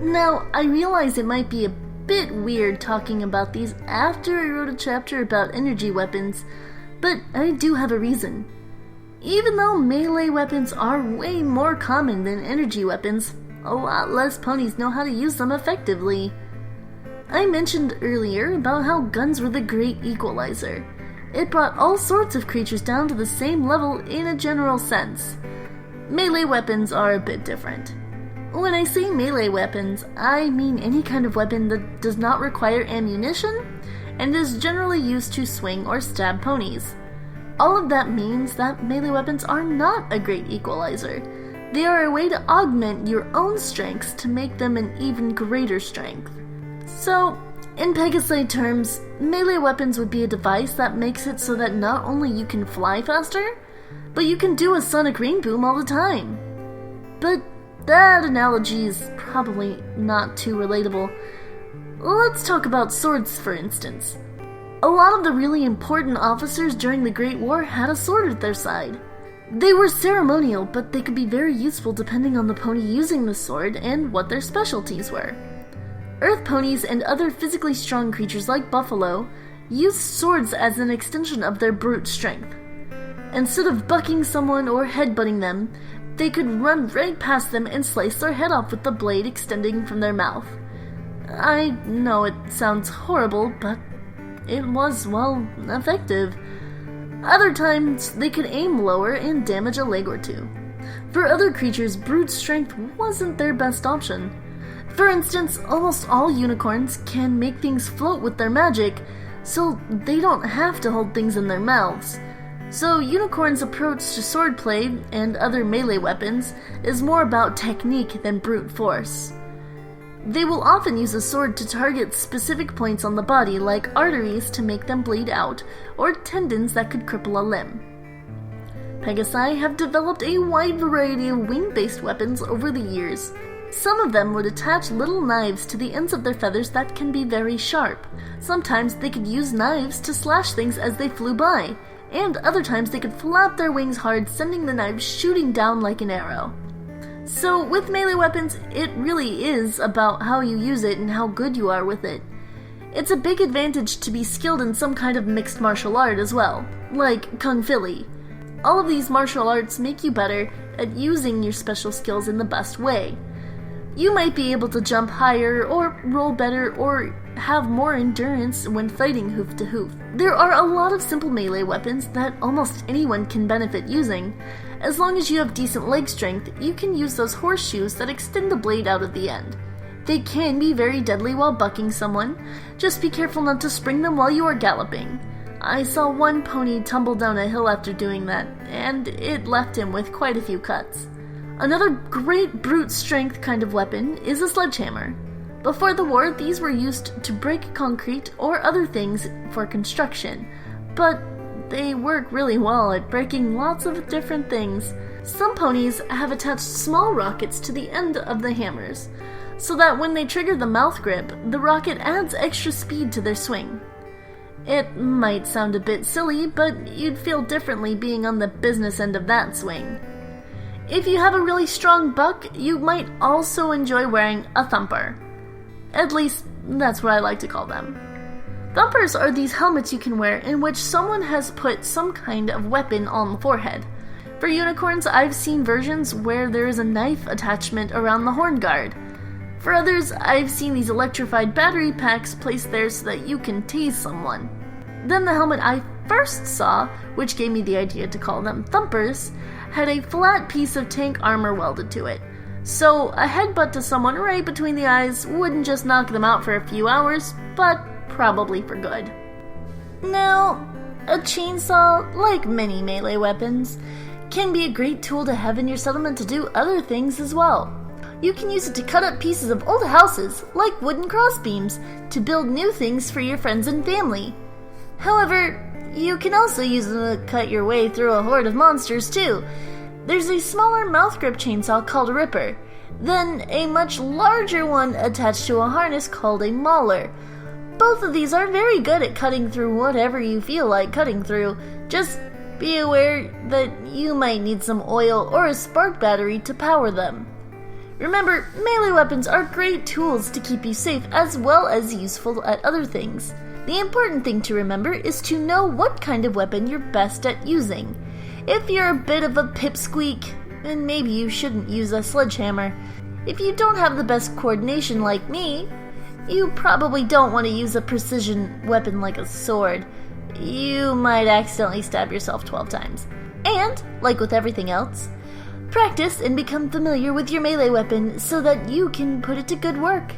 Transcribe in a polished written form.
Now, I realize it might be a bit weird talking about these after I wrote a chapter about energy weapons, but I do have a reason. Even though melee weapons are way more common than energy weapons, a lot less ponies know how to use them effectively. I mentioned earlier about how guns were the great equalizer. It brought all sorts of creatures down to the same level in a general sense. Melee weapons are a bit different. When I say melee weapons, I mean any kind of weapon that does not require ammunition and is generally used to swing or stab ponies. All of that means that melee weapons are not a great equalizer. They are a way to augment your own strengths to make them an even greater strength. So, in Pegasi terms, melee weapons would be a device that makes it so that not only you can fly faster, but you can do a sonic rain boom all the time. But that analogy is probably not too relatable. Let's talk about swords, for instance. A lot of the really important officers during the Great War had a sword at their side. They were ceremonial, but they could be very useful depending on the pony using the sword and what their specialties were. Earth ponies and other physically strong creatures like buffalo use swords as an extension of their brute strength. Instead of bucking someone or headbutting them, they could run right past them and slice their head off with the blade extending from their mouth. I know it sounds horrible, but it was, well, effective. Other times, they could aim lower and damage a leg or two. For other creatures, brute strength wasn't their best option. For instance, almost all unicorns can make things float with their magic, so they don't have to hold things in their mouths. So unicorns' approach to swordplay and other melee weapons is more about technique than brute force. They will often use a sword to target specific points on the body, like arteries to make them bleed out, or tendons that could cripple a limb. Pegasi have developed a wide variety of wing-based weapons over the years. Some of them would attach little knives to the ends of their feathers that can be very sharp. Sometimes they could use knives to slash things as they flew by, and other times they could flap their wings hard, sending the knives shooting down like an arrow. So with melee weapons, it really is about how you use it and how good you are with it. It's a big advantage to be skilled in some kind of mixed martial art as well, like Kung Fu. All of these martial arts make you better at using your special skills in the best way. You might be able to jump higher, or roll better, or have more endurance when fighting hoof to hoof. There are a lot of simple melee weapons that almost anyone can benefit using. As long as you have decent leg strength, you can use those horseshoes that extend the blade out at the end. They can be very deadly while bucking someone. Just be careful not to spring them while you are galloping. I saw one pony tumble down a hill after doing that, and it left him with quite a few cuts. Another great brute strength kind of weapon is a sledgehammer. Before the war, these were used to break concrete or other things for construction, but they work really well at breaking lots of different things. Some ponies have attached small rockets to the end of the hammers, so that when they trigger the mouth grip, the rocket adds extra speed to their swing. It might sound a bit silly, but you'd feel differently being on the business end of that swing. If you have a really strong buck, you might also enjoy wearing a thumper. At least, that's what I like to call them. Thumpers are these helmets you can wear in which someone has put some kind of weapon on the forehead. For unicorns, I've seen versions where there is a knife attachment around the horn guard. For others, I've seen these electrified battery packs placed there so that you can tase someone. Then the helmet I first saw, which gave me the idea to call them thumpers, had a flat piece of tank armor welded to it. So a headbutt to someone right between the eyes wouldn't just knock them out for a few hours, but probably for good. Now, a chainsaw, like many melee weapons, can be a great tool to have in your settlement to do other things as well. You can use it to cut up pieces of old houses, like wooden crossbeams, to build new things for your friends and family. However, you can also use it to cut your way through a horde of monsters too. There's a smaller mouth grip chainsaw called a ripper, then a much larger one attached to a harness called a mauler. Both of these are very good at cutting through whatever you feel like cutting through. Just be aware that you might need some oil or a spark battery to power them. Remember, melee weapons are great tools to keep you safe as well as useful at other things. The important thing to remember is to know what kind of weapon you're best at using. If you're a bit of a pipsqueak, then maybe you shouldn't use a sledgehammer. If you don't have the best coordination like me, you probably don't want to use a precision weapon like a sword. You might accidentally stab yourself 12 times. And, like with everything else, practice and become familiar with your melee weapon so that you can put it to good work.